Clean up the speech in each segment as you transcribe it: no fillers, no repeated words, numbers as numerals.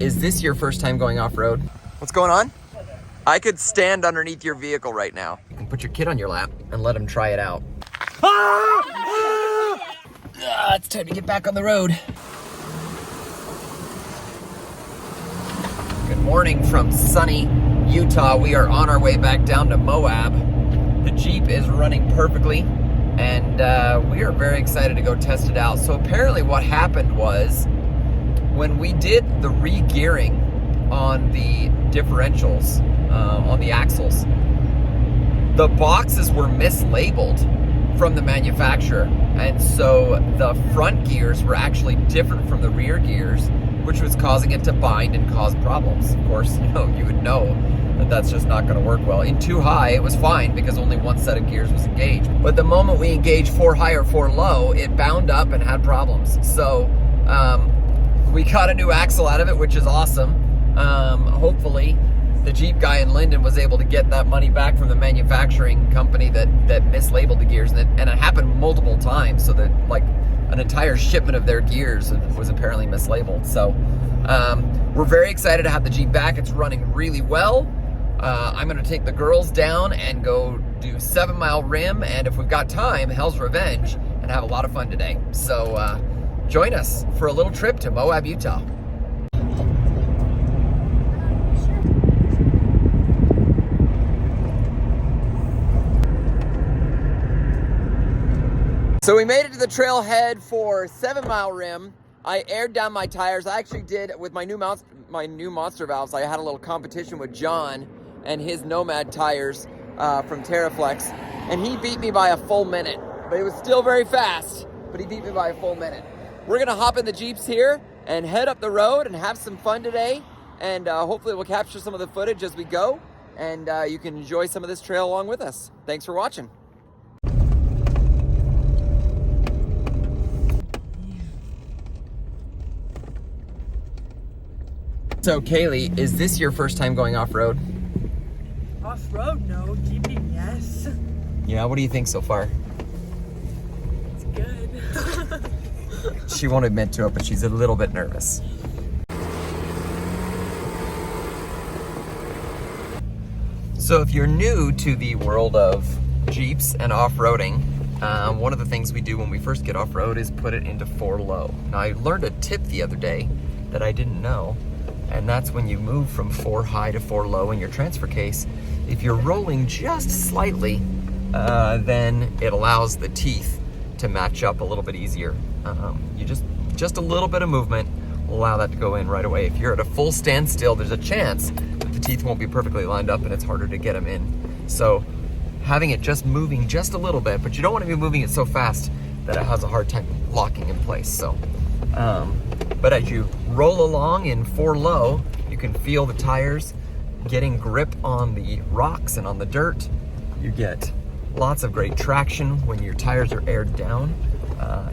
Is this your first time going off-road? What's going on? I could stand underneath your vehicle right now. You can put your kid on your lap and let him try it out. It's time to get back on the road. Good morning from sunny Utah. We are on our way back down to Moab. The Jeep is running perfectly, and we are very excited to go test it out. So apparently what happened was, when we did the re-gearing on the differentials, on the axles, the boxes were mislabeled from the manufacturer. And so the front gears were actually different from the rear gears, which was causing it to bind and cause problems. Of course, you would know that that's just not going to work well. In 2 high, it was fine because only one set of gears was engaged. But the moment we engaged 4 high or 4 low, it bound up and had problems. So we got a new axle out of it, which is awesome. Hopefully the Jeep guy in Linden was able to get that money back from the manufacturing company that mislabeled the gears, and it happened multiple times, so that like an entire shipment of their gears was apparently mislabeled. So we're very excited to have the Jeep back. It's running really well. I'm gonna take the girls down and go do 7 Mile Rim, and if we've got time, Hell's Revenge, and have a lot of fun today. So join us for a little trip to Moab, Utah. So we made it to the trailhead for 7 Mile Rim. I aired down my tires. I actually did with my new Monster valves. I had a little competition with John and his Nomad tires from TerraFlex, and he beat me by a full minute. But it was still very fast, but he beat me by a full minute. We're gonna hop in the Jeeps here and head up the road and have some fun today, and hopefully we'll capture some of the footage as we go, and you can enjoy some of this trail along with us. Thanks for watching. So Kaylee, is this your first time going off-road? Off-road, no. Jeeping, yes. Yeah, what do you think so far? It's good. She won't admit to it, but she's a little bit nervous. So if you're new to the world of Jeeps and off-roading, one of the things we do when we first get off-road is put it into 4 low. Now I learned a tip the other day that I didn't know. And that's when you move from 4 high to 4 low in your transfer case. If you're rolling just slightly, then it allows the teeth to match up a little bit easier. You just a little bit of movement will allow that to go in right away. If you're at a full standstill, there's a chance that the teeth won't be perfectly lined up and it's harder to get them in. So having it just moving just a little bit, but you don't want to be moving it so fast that it has a hard time locking in place. So, but as you roll along in 4 low, you can feel the tires getting grip on the rocks and on the dirt. You get lots of great traction when your tires are aired down,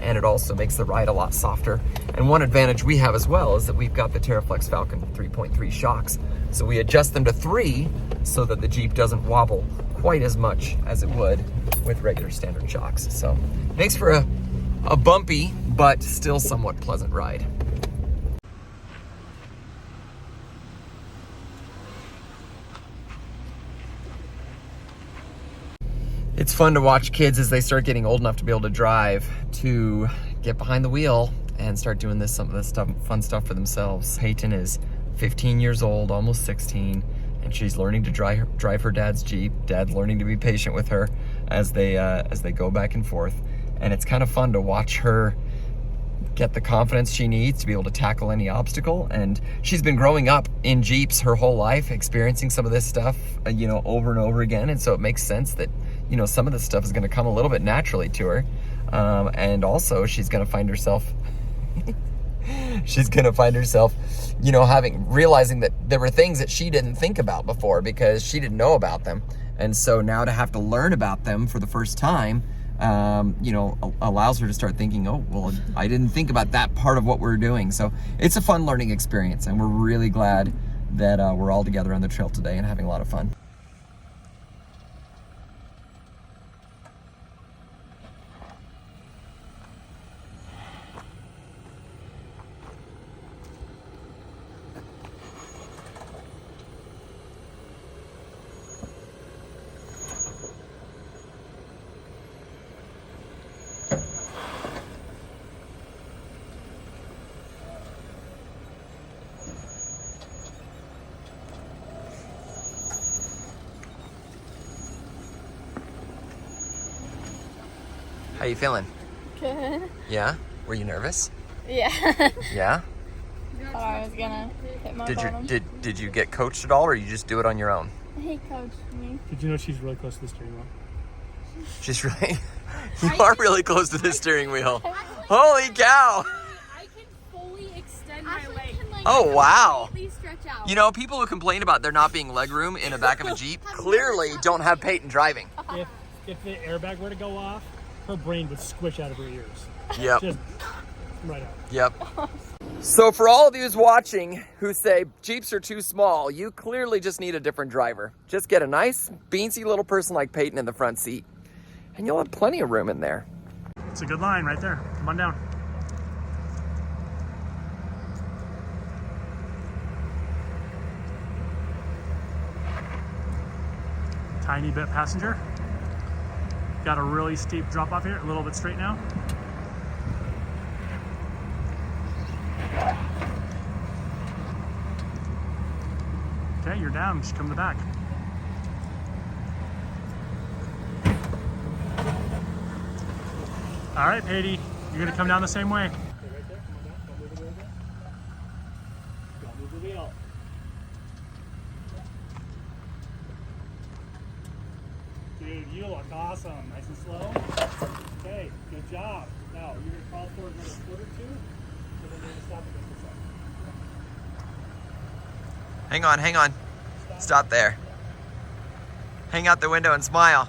and it also makes the ride a lot softer. And one advantage we have as well is that we've got the TerraFlex Falcon 3.3 shocks. So we adjust them to 3 so that the Jeep doesn't wobble quite as much as it would with regular standard shocks. So makes for a bumpy, but still somewhat pleasant ride. It's fun to watch kids as they start getting old enough to be able to drive, to get behind the wheel and start doing some of this fun stuff for themselves. Peyton is 15 years old, almost 16, and she's learning to drive her dad's Jeep. Dad's learning to be patient with her as they go back and forth. And it's kind of fun to watch her get the confidence she needs to be able to tackle any obstacle. And she's been growing up in Jeeps her whole life, experiencing some of this stuff, over and over again. And so it makes sense that, some of this stuff is going to come a little bit naturally to her. And also she's going to find herself, realizing that there were things that she didn't think about before because she didn't know about them. And so now to have to learn about them for the first time, allows her to start thinking, oh, well, I didn't think about that part of what we're doing. So it's a fun learning experience, and we're really glad that we're all together on the trail today and having a lot of fun. you feeling? Good. Yeah? Were you nervous? Yeah. Yeah? Thought I was gonna hit my bottom. Did you get coached at all, or you just do it on your own? He coached me. Did you know she's really close to the steering wheel? She's really... You are really close to the steering wheel. Holy cow! I can fully extend my legs. Oh, wow. Stretch out. You know, people who complain about there not being leg room in the back of a Jeep clearly don't have Peyton driving. If the airbag were to go off, her brain would squish out of her ears. Yep. Just right out. Yep. So for all of you watching who say Jeeps are too small, you clearly just need a different driver. Just get a nice, beansy little person like Peyton in the front seat, and you'll have plenty of room in there. It's a good line right there. Come on down. Tiny bit passenger. Got a really steep drop off here, a little bit straight now. Okay, you're down, just come to the back. All right, Patty, you're gonna come down the same way. Stay right there, come on down, don't move the wheel again. Don't move the wheel. Dude, you look awesome. Nice and slow. Okay, good job. Now, you're gonna crawl forward another foot or two, so then you're gonna stop again for a second. Hang on. Stop there. Hang out the window and smile.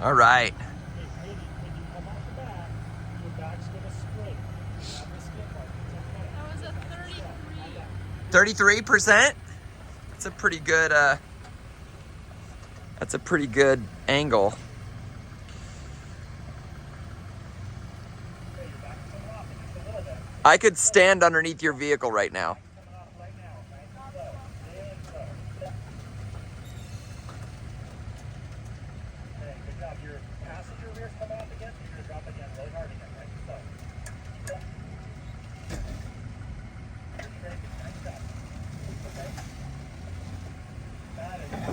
All right. Hey, Katie, when you come off the back, your back's gonna scrape. You're not gonna skip like it's okay. That was a 33. 33%? That's a pretty good angle. Okay, your back's coming off just a little bit. I could stand underneath your vehicle right now. Coming off right now, nice and slow. And slow. Okay, good job. Your passenger rear's coming off again, so you're gonna drop again really hard again, nice and slow. You're straight, nice job. Okay. That is good.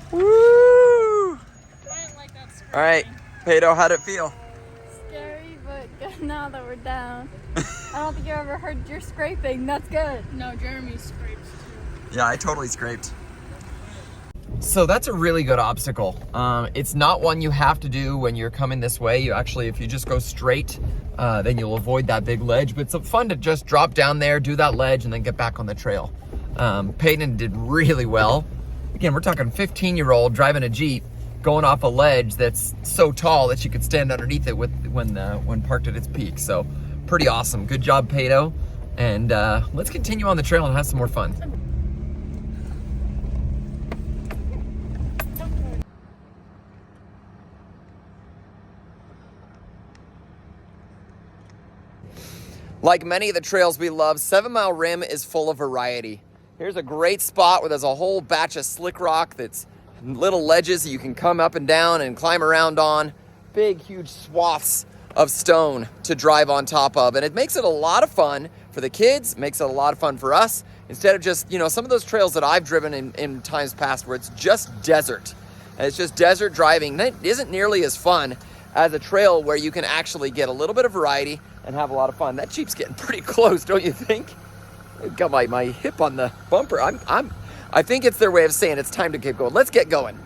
Woo! I didn't like that screen. All right, Pato, how'd it feel? Scary, but good now that we're down. I don't think you ever heard your scraping. That's good. No, Jeremy scrapes too. Yeah, I totally scraped. So that's a really good obstacle. It's not one you have to do when you're coming this way. You actually, if you just go straight, then you'll avoid that big ledge. But it's fun to just drop down there, do that ledge, and then get back on the trail. Peyton did really well. Again, we're talking 15-year-old driving a Jeep, going off a ledge that's so tall that you could stand underneath it when parked at its peak. So pretty awesome. Good job, Pato. And let's continue on the trail and have some more fun. Like many of the trails we love, 7 Mile Rim is full of variety. Here's a great spot where there's a whole batch of slick rock that's little ledges that you can come up and down and climb around on. Big, huge swaths of stone to drive on top of. And it makes it a lot of fun for the kids, makes it a lot of fun for us. Instead of just, some of those trails that I've driven in times past where it's just desert. And it's just desert driving. That isn't nearly as fun as a trail where you can actually get a little bit of variety and have a lot of fun. That Jeep's getting pretty close, don't you think? I've got my hip on the bumper. I think it's their way of saying it's time to get going. Let's get going.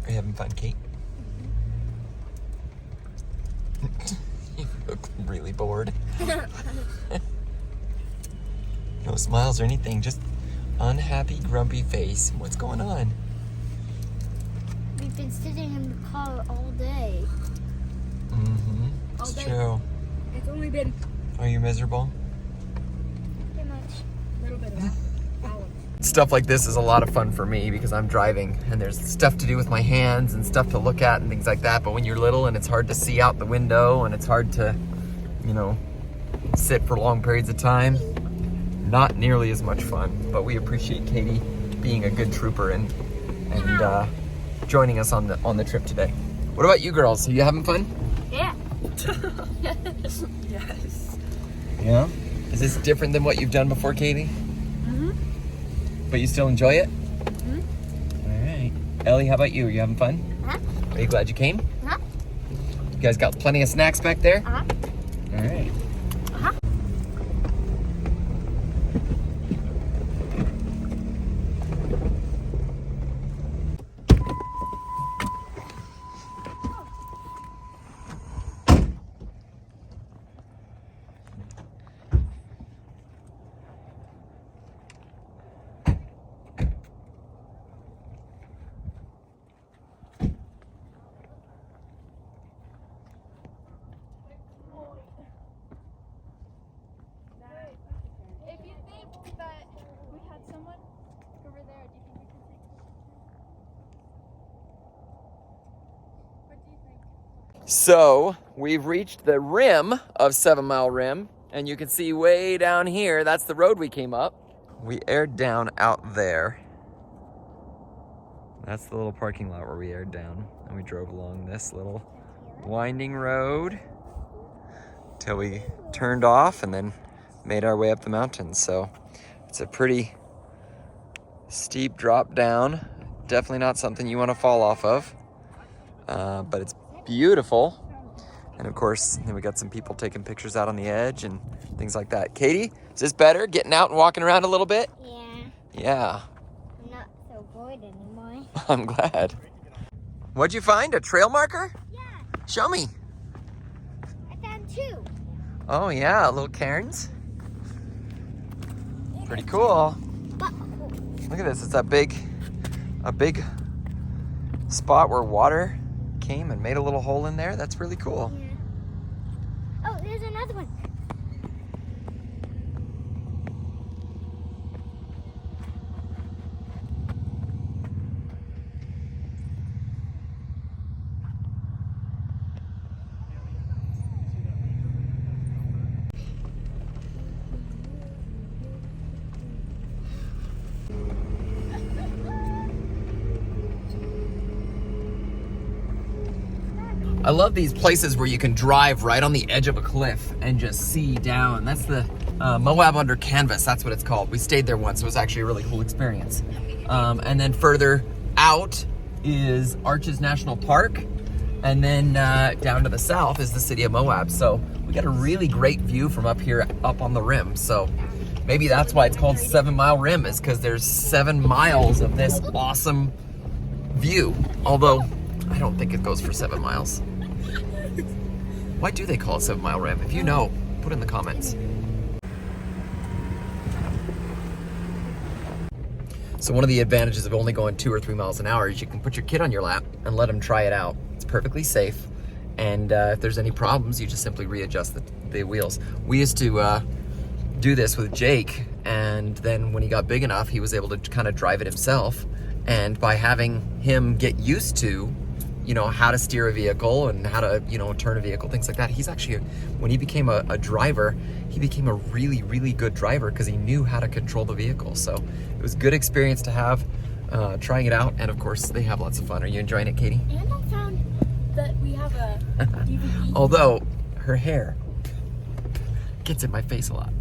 Are you having fun, Kate? You look really bored. No smiles or anything, just unhappy, grumpy face. What's going on? We've been sitting in the car all day. Mm-hmm. It's true. It's only been Are you miserable? Pretty much. a little bit of that. Stuff like this is a lot of fun for me because I'm driving and there's stuff to do with my hands and stuff to look at and things like that. But when you're little and it's hard to see out the window and it's hard to, sit for long periods of time, not nearly as much fun. But we appreciate Katie being a good trooper and joining us on the trip today. What about you girls? Are you having fun? Yeah. Yes. Yeah. Is this different than what you've done before, Katie? Mm-hmm. But you still enjoy it? Mm-hmm. All right. Ellie, how about you? Are you having fun? Huh? Are you glad you came? Huh? You guys got plenty of snacks back there? Uh-huh. All right. Uh-huh. If you think that we had someone over there, do you think we could take What do you think? So we've reached the rim of 7 Mile Rim, and you can see way down here, that's the road we came up. We aired down out there. That's the little parking lot where we aired down, and we drove along this little winding road till we turned off and then made our way up the mountain. So it's a pretty steep drop down. Definitely not something you want to fall off of, but it's beautiful. And of course, then we got some people taking pictures out on the edge and things like that. Katie, is this better? Getting out and walking around a little bit? Yeah. Yeah, I'm not so bored anymore. I'm glad. What'd you find? A trail marker? Yeah. Show me. I found 2. Oh yeah, little cairns. Pretty cool. Look at this, it's a big spot where water came and made a little hole in there. That's really cool. Yeah. Oh, there's another one. I love these places where you can drive right on the edge of a cliff and just see down. That's the Moab Under Canvas, that's what it's called. We stayed there once, it was actually a really cool experience. And then further out is Arches National Park. And then down to the south is the city of Moab. So we got a really great view from up here, up on the rim. So maybe that's why it's called 7 Mile Rim, is because there's 7 miles of this awesome view. Although, I don't think it goes for 7 miles. Why do they call it 7 Mile Rim? If you know, put in the comments. So one of the advantages of only going 2 or 3 miles an hour is you can put your kid on your lap and let him try it out. It's perfectly safe. And if there's any problems, you just simply readjust the wheels. We used to do this with Jake, and then when he got big enough, he was able to kind of drive it himself. And by having him get used to, you know, how to steer a vehicle and how to, you know, turn a vehicle, things like that. He's actually, when he became a driver, he became a really, really good driver because he knew how to control the vehicle. So it was a good experience to have, trying it out. And of course, they have lots of fun. Are you enjoying it, Katie? And I found that we have a DVD. Although her hair gets in my face a lot.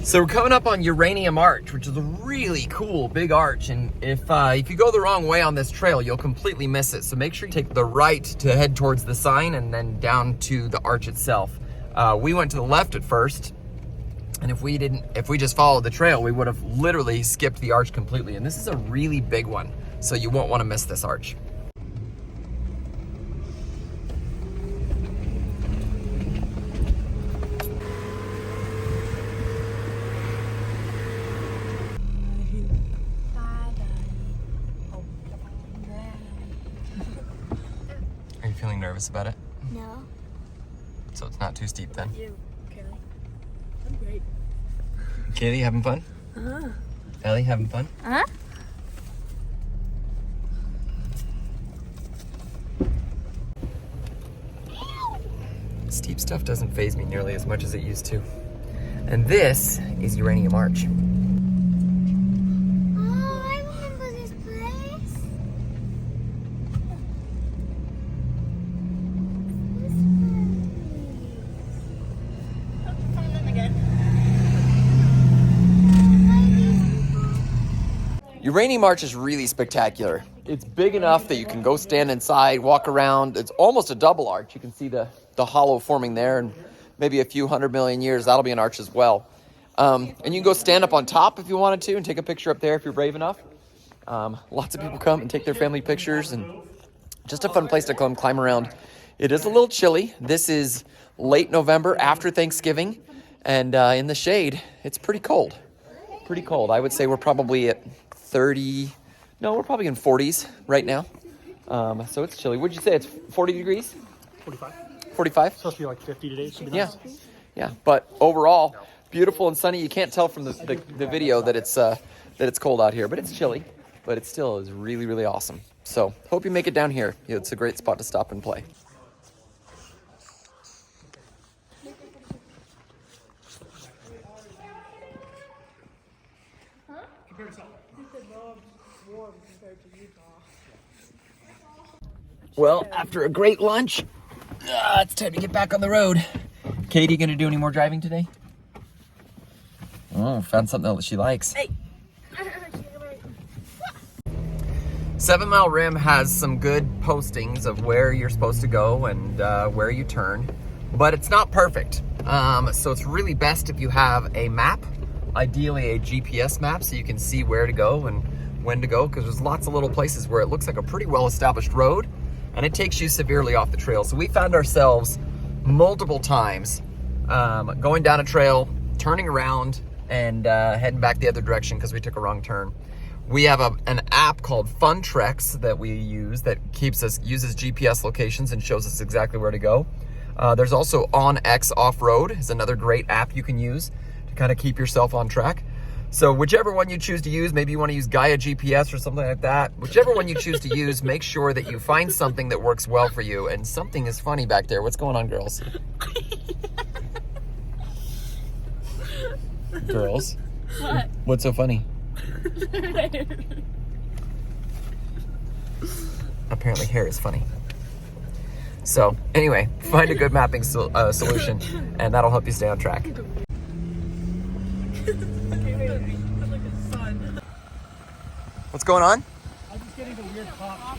So we're coming up on Uranium Arch, which is a really cool big arch, and if you go the wrong way on this trail, you'll completely miss it. So make sure you take the right to head towards the sign and then down to the arch itself. We went to the left at first, and if we just followed the trail, we would have literally skipped the arch completely. And this is a really big one, so you won't want to miss this arch. Are you feeling nervous about it? No. So it's not too steep then? You, Kelly? I'm great. Katie, having fun? Uh-huh. Ellie, having fun? Huh? Steep Jeep stuff doesn't faze me nearly as much as it used to. And this is Uranium Arch. Oh, I remember this place. Find them again. Uranium Arch is really spectacular. It's big enough that you can go stand inside, walk around. It's almost a double arch. You can see the hollow forming there, and maybe a few 100 million years, that'll be an arch as well. And you can go stand up on top if you wanted to and take a picture up there if you're brave enough. Lots of people come and take their family pictures, and just a fun place to come climb around. It is a little chilly. This is late November after Thanksgiving, and in the shade, it's pretty cold. Pretty cold. I would say we're probably at 30, no, we're probably in 40s right now. So it's chilly. Would you say it's 40 degrees? 45. 45? Supposed to be like 50 today. Should be Yeah. nice. Yeah. But overall, beautiful and sunny. You can't tell from the video that it's cold out here, but it's chilly. But it still is really, really awesome. So hope you make it down here. It's a great spot to stop and play. Well, after a great lunch, it's time to get back on the road. Katie, gonna do any more driving today? Oh, found something that she likes. Hey. 7 Mile Rim has some good postings of where you're supposed to go and where you turn, but it's not perfect. So it's really best if you have a map, ideally a GPS map, so you can see where to go and when to go, because there's lots of little places where it looks like a pretty well-established road, and it takes you severely off the trail. So we found ourselves multiple times going down a trail, turning around, and heading back the other direction because we took a wrong turn. We have an app called Fun Treks that we use that uses GPS locations and shows us exactly where to go. There's also OnX Off-Road is another great app you can use to kind of keep yourself on track. So whichever one you choose to use, maybe you want to use Gaia GPS or something like that. Whichever one you choose to use, make sure that you find something that works well for you. And something is funny back there. What's going on, girls? Girls? What? What's so funny? Apparently hair is funny. So anyway, find a good mapping solution, and that'll help you stay on track. What's going on? I'm just getting a weird pop.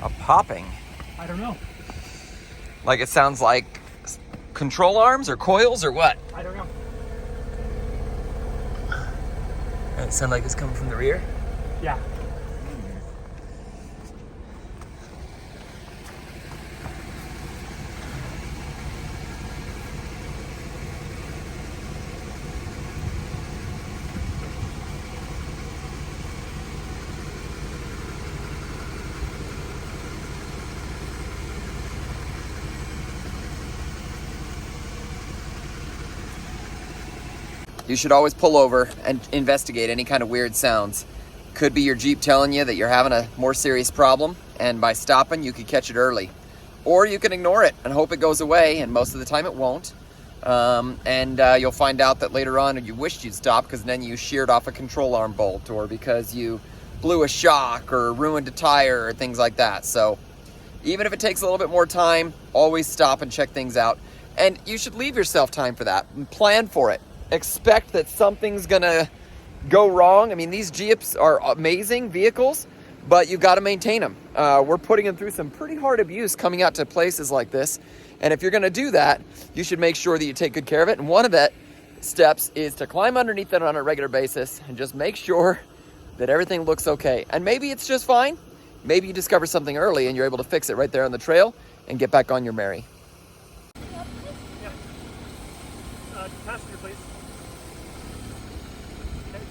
A popping? I don't know. Like it sounds like control arms or coils or what? I don't know. Does it sound like it's coming from the rear? Yeah. You should always pull over and investigate any kind of weird sounds. Could be your Jeep telling you that you're having a more serious problem, and by stopping, you could catch it early. Or you can ignore it and hope it goes away, and most of the time it won't. You'll find out that later on you wished you'd stop because then you sheared off a control arm bolt, or because you blew a shock or ruined a tire or things like that. So even if it takes a little bit more time, always stop and check things out. And you should leave yourself time for that and plan for it. Expect that something's gonna go wrong. I mean, these Jeeps are amazing vehicles, but you got to maintain them. We're putting them through some pretty hard abuse coming out to places like this, and if you're going to do that, you should make sure that you take good care of it. And one of the steps is to climb underneath it on a regular basis and just make sure that everything looks okay. And maybe it's just fine. Maybe you discover something early and you're able to fix it right there on the trail and get back on your merry. Passenger, please. Okay.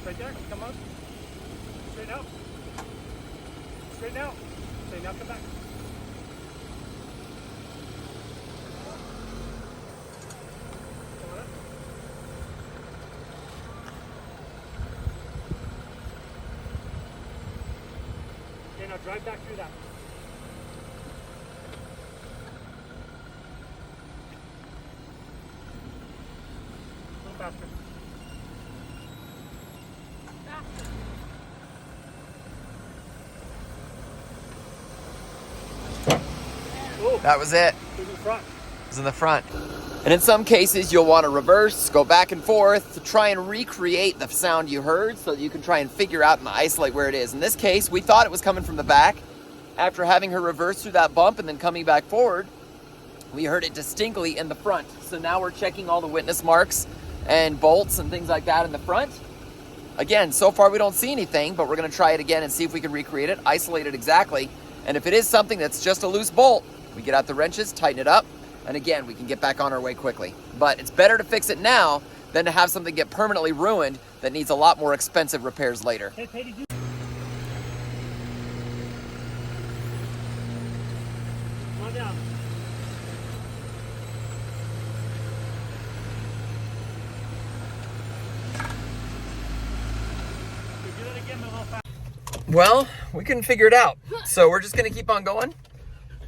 Right there. Come on. Straighten out. Straighten out. Straighten out. Come back. Come on up. Okay, now drive back through that. Faster. Oh, That was it. to the front. It was in the front. And in some cases, you'll want to reverse, go back and forth to try and recreate the sound you heard so that you can try and figure out and isolate where it is. In this case, we thought it was coming from the back. After having her reverse through that bump and then coming back forward, we heard it distinctly in the front. So now we're checking all the witness marks and bolts and things like that in the front. Again, so far we don't see anything, but we're going to try it again and see if we can recreate it, isolate it exactly. And if it is something that's just a loose bolt, we get out the wrenches, tighten it up, and again, we can get back on our way quickly. But it's better to fix it now than to have something get permanently ruined that needs a lot more expensive repairs later. Hey, Katie, do come on down. Do that again, but a little faster. Well, we couldn't figure it out. So we're just going to keep on going.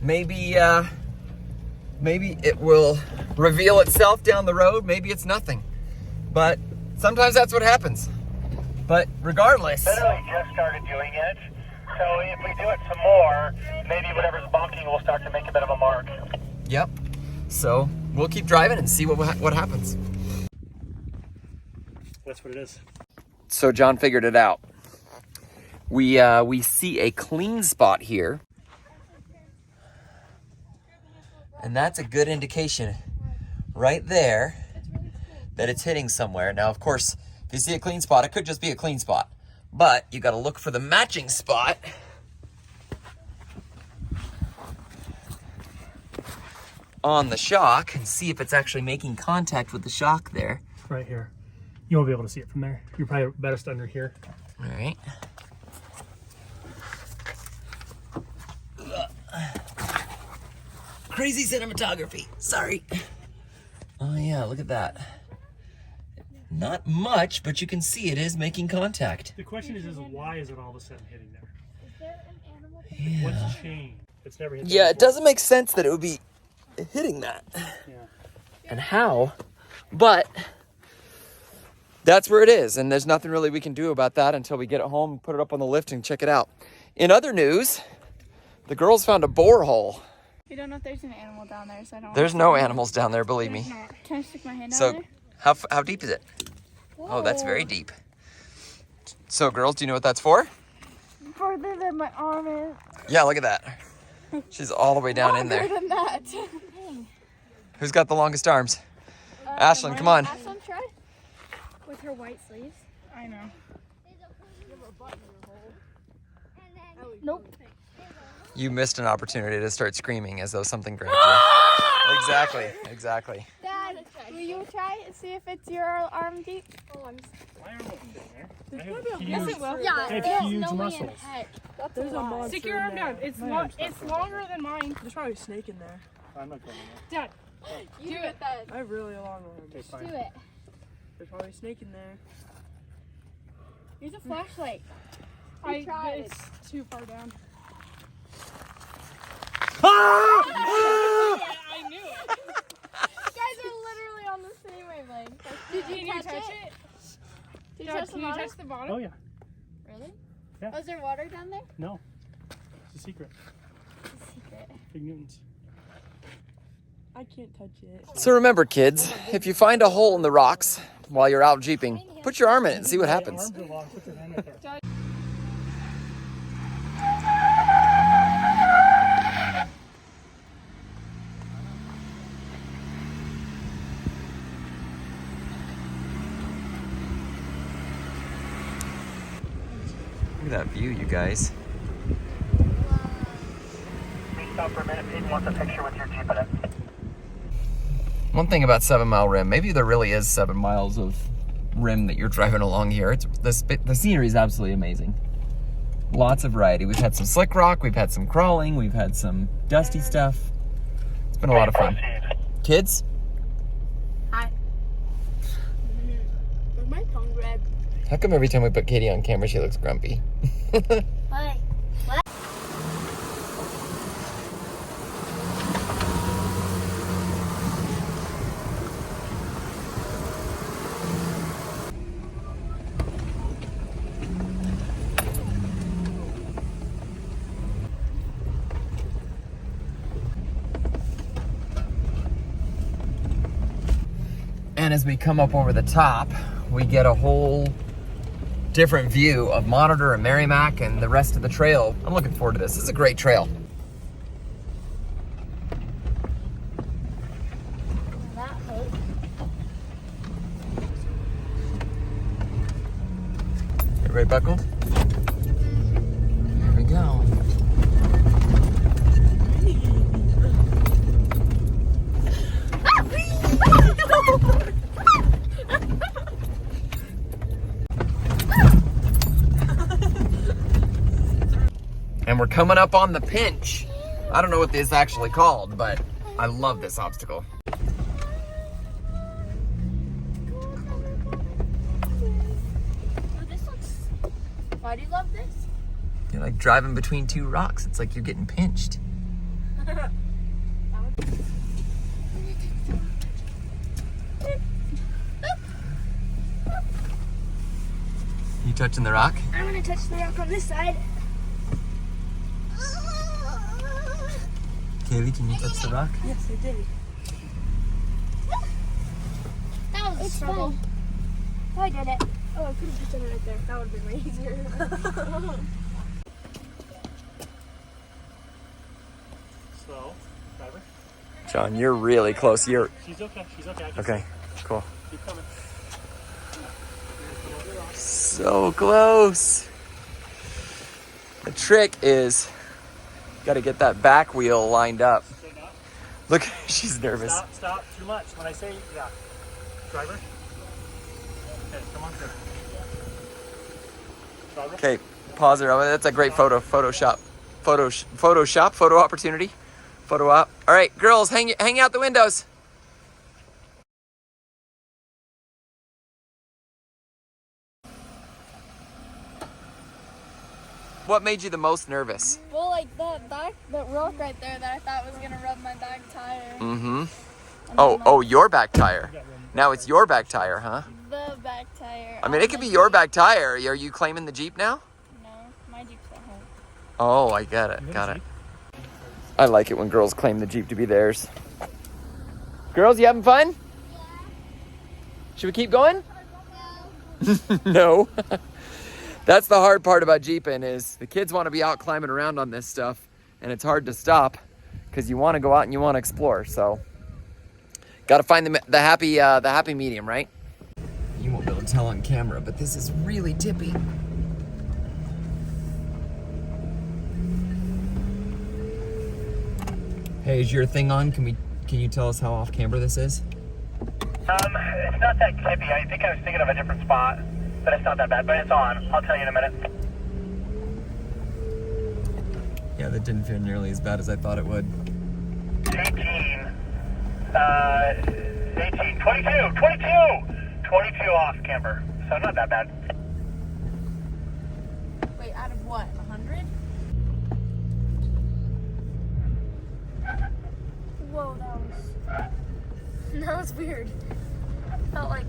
Maybe it will reveal itself down the road. Maybe it's nothing. But sometimes that's what happens. But regardless. Literally just started doing it. So if we do it some more, maybe whatever's bonking will start to make a bit of a mark. Yep. So we'll keep driving and see what happens. That's what it is. So John figured it out. We see a clean spot here. And that's a good indication right there that it's hitting somewhere. Now, of course, if you see a clean spot, it could just be a clean spot. But you got to look for the matching spot on the shock and see if it's actually making contact with the shock there. Right here. You won't be able to see it from there. You're probably best under here. All right. Crazy cinematography. Sorry. Oh yeah, look at that. Not much, but you can see it is making contact. The question is why is it all of a sudden hitting there? Is there an animal? Yeah. What's changed? It's never hit there Yeah, it before. doesn't make sense that it would be hitting that. Yeah. And how, but that's where it is. And there's nothing really we can do about that until we get it home, put it up on the lift and check it out. In other news, the girls found a borehole. We don't know if there's an animal down there, so I don't. There's no animals down there, believe me. Can I stick my hand down So there? how deep is it? Oh, that's very deep. So girls, do you know what that's for? Further than my arm is. Yeah, look at that. She's all the way down in Longer there. than that. Who's got the longest arms? Ashlyn, come on. Ashlyn, try. With her white sleeves. I know. Nope. You missed an opportunity to start screaming as though something grabbed you. Exactly. Dad, will you try and see if it's your arm deep? Oh, I'm My arm won't fit in there. I have Yes, huge, it will. Yeah, I have there's huge no way in muscles. heck. There's a monster. Stick your arm down. It's it's longer than mine. There's probably a snake in there. I'm not going in there. Dad, do it then. I have really long arms. Okay, fine. Do it. There's probably a snake in there. Use a flashlight. It's too far down. I knew it. You guys are literally on the same wavelength. Did you touch it? Did you touch the bottom? Touch the bottom? Oh, yeah. Really? Yeah. Was there water down there? No. It's a secret. It's a secret. Big Newtons. I can't touch it. So remember, kids, if you find a hole in the rocks while you're out jeeping, put your arm in it and see what happens. Arms are long. Put your hand right there. Look at that view, you guys. Please stop for a minute. Pete wants a picture with your Jeep in it. One thing about 7 Mile Rim, maybe there really is 7 miles of rim that you're driving along here. It's the scenery is absolutely amazing. Lots of variety. We've had some slick rock, we've had some crawling, we've had some dusty stuff. It's been a lot of fun. Proceed. Kids, Where's my tongue red? how come every time we put Katie on camera, she looks grumpy? Why? then as we come up over the top, we get a whole different view of Monitor and Merrimack and the rest of the trail. I'm looking forward to this. This is a great trail. That hurt. Everybody buckled? Here we go. And we're coming up on the pinch. I don't know what this is actually called, but I love this obstacle. Why do you love this? You're like driving between two rocks. It's like you're getting pinched. You touching the rock? I'm gonna touch the rock on this side. Kaylee, can you touch the rock? Yes, I did. That was a struggle. Oh, I did it. Oh, I could have just done it right there. That would have been way easier. Slow. Driver. John, you're really close. You're She's okay. She's okay. I can okay. Cool. keep coming. So close. The trick is, got to get that back wheel lined up. Straighten up. Look, she's nervous. Stop. Stop. Too much. When I say, yeah. Driver. Okay, come on. Here. Driver. Okay, pause her. Oh, that's a great photo opportunity. Photo op. All right, girls, hang out the windows. What made you the most nervous? Well, like that rock right there that I thought was gonna rub my back tire. Mm-hmm. Oh, your back tire. Now it's your back tire, huh? The back tire. I mean, it could be your back tire. Are you claiming the Jeep now? No, my Jeep's at home. Oh, I get it. Got it. I like it when girls claim the Jeep to be theirs. Girls, you having fun? Yeah. Should we keep going? No. That's the hard part about Jeeping is the kids want to be out climbing around on this stuff, and it's hard to stop because you want to go out and you want to explore. So, got to find the happy medium, right? You won't be able to tell on camera, but this is really tippy. Hey, is your thing on? Can you tell us how off camber this is? It's not that tippy. I think I was thinking of a different spot, but it's not that bad. But it's on. I'll tell you in a minute. Yeah, that didn't feel nearly as bad as I thought it would. 18, 22 off camber. So not that bad. Wait, out of what? 100? Whoa, that was weird. Felt like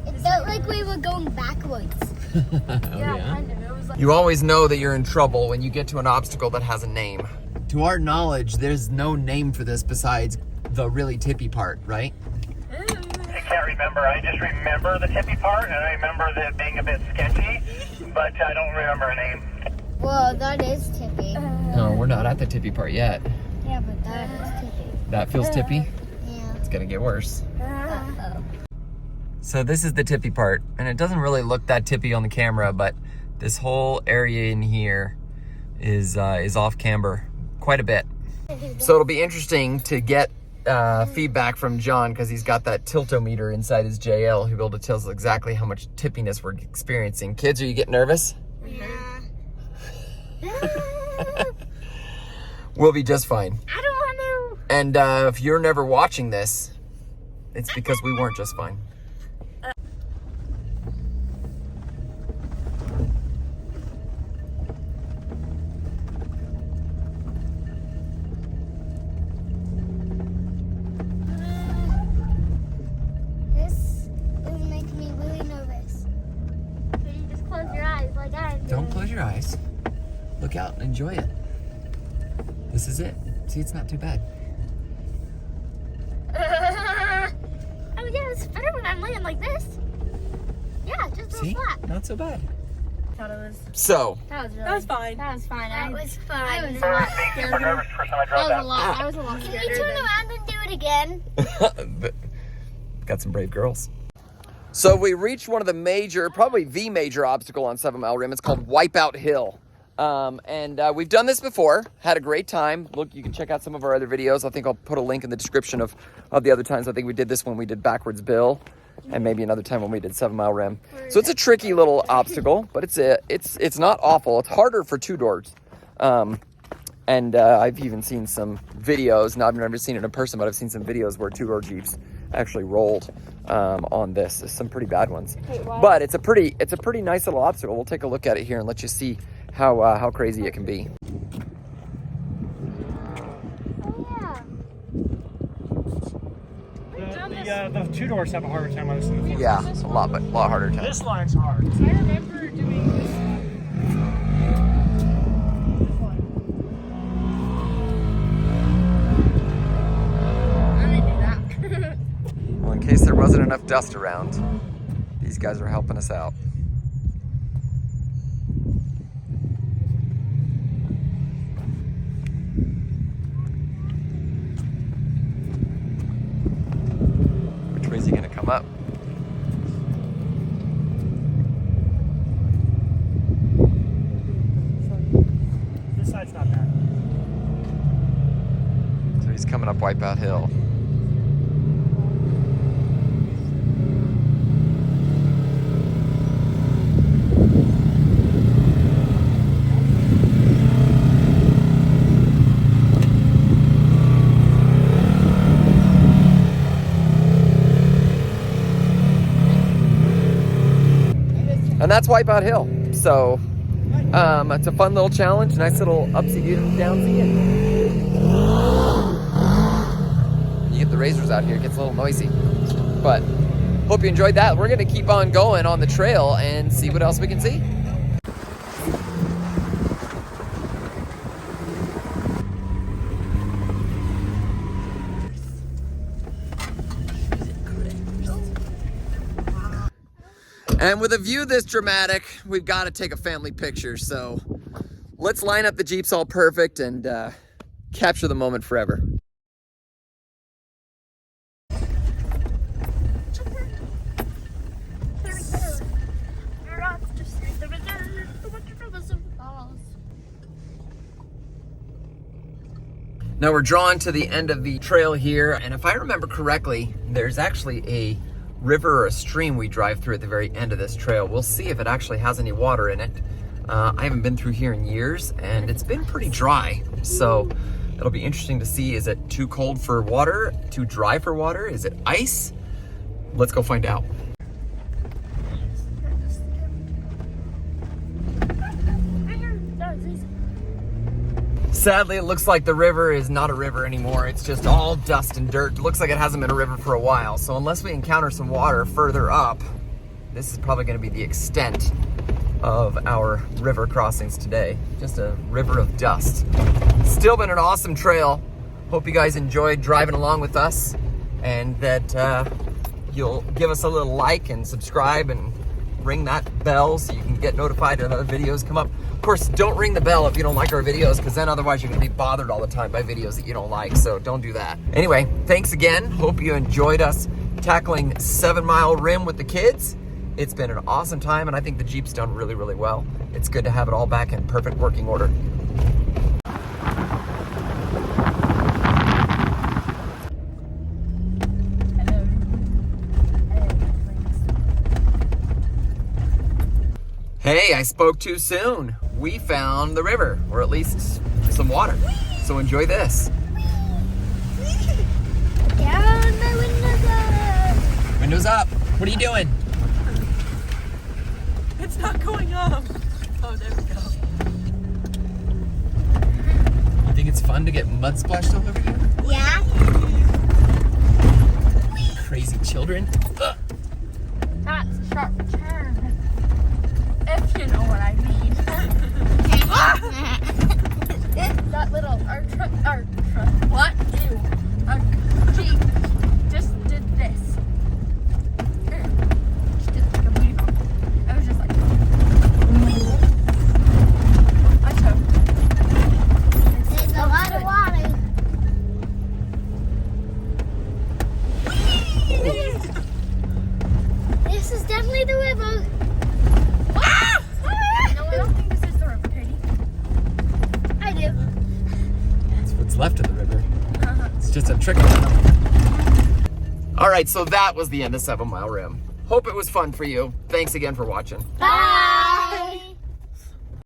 It felt like we were going backwards. yeah, kind of. It was like You always know that you're in trouble when you get to an obstacle that has a name. To our knowledge, there's no name for this besides the really tippy part, right? I can't remember. I just remember the tippy part, and I remember that being a bit sketchy, but I don't remember a name. Well, that is tippy. No, we're not at the tippy part yet. Yeah, but that is tippy. That feels tippy? Yeah. It's gonna get worse. Uh-oh. So this is the tippy part, and it doesn't really look that tippy on the camera, but this whole area in here is off camber quite a bit. So it'll be interesting to get feedback from John because he's got that tiltometer inside his JL who'll be able to tell us exactly how much tippiness we're experiencing. Kids, are you getting nervous? Yeah. We'll be just fine. I don't want to. And if you're never watching this, it's because we weren't just fine. This is making me really nervous. Can you just close your eyes like I'm doing? Don't close your eyes. Look out and enjoy it. This is it. See, it's not too bad. Oh yeah, It's better when I'm laying like this. Yeah, just See? flat. Not so bad. Thought it was. So, That was really. That was fine. That was fine. That was fun. I was Remember being super nervous the first time I drove That was that. a lot. I was a lot Can you scared. turn around and do it again? got some brave girls. So we reached one of the major, probably the major obstacle on 7 Mile Rim. It's called Wipeout Hill. We've done this before, had a great time. Look, you can check out some of our other videos. I think I'll put a link in the description of the other times. I think we did this when we did Backwards Bill, and maybe another time when we did 7 Mile Rim. So it's a tricky little obstacle, but it's not awful. It's harder for two doors. I've even seen some videos, I've never seen it in person, but I've seen some videos where two-door Jeeps actually rolled on this. There's some pretty bad ones. But it's a pretty nice little obstacle. We'll take a look at it here and let you see how crazy it can be. The two doors have a harder time on this than the four. Yeah, it's a lot harder time. This line's hard. I remember doing this. Well, in case there wasn't enough dust around, these guys are helping us out. Which way is he gonna come up? This side's not bad. So he's coming up Wipeout Hill. And that's Wipeout Hill. So it's a fun little challenge, nice little upsy downsy, and you get the razors out here, it gets a little noisy. But hope you enjoyed that. We're gonna keep on going on the trail and see what else we can see. And with a view this dramatic, we've got to take a family picture. So let's line up the Jeeps all perfect and capture the moment forever. Now we're drawn to the end of the trail here, and if I remember correctly, there's actually a river or a stream we drive through at the very end of this trail. We'll see if it actually has any water in it. I haven't been through here in years, and it's been pretty dry. So it'll be interesting to see, is it too cold for water, too dry for water? Is it ice? Let's go find out. Sadly, it looks like the river is not a river anymore. It's just all dust and dirt. It looks like it hasn't been a river for a while. So unless we encounter some water further up, this is probably going to be the extent of our river crossings today. Just a river of dust. Still been an awesome trail. Hope you guys enjoyed driving along with us, and that you'll give us a little like and subscribe and ring that bell so you can get notified when other videos come up. Of course, don't ring the bell if you don't like our videos, because then otherwise you're going to be bothered all the time by videos that you don't like, so don't do that. Anyway, thanks again. Hope you enjoyed us tackling 7 Mile Rim with the kids. It's been an awesome time, and I think the Jeep's done really, really well. It's good to have it all back in perfect working order. Hey, I spoke too soon. We found the river, or at least some water. So enjoy this. Down my windows up. Windows up. What are you doing? It's not going up. Oh, there we go. You think it's fun to get mud splashed all over you? Yeah. Crazy children. Ugh. That's a sharp turn. If you know what I mean. That little, what? Ew. Our Jeep just did this. This is definitely the river. Ah! No, I don't think this is the river, Katie. I do. That's what's left of the river. It's just a trickle. All right, so that was the end of 7 Mile Rim. Hope it was fun for you. Thanks again for watching. Bye.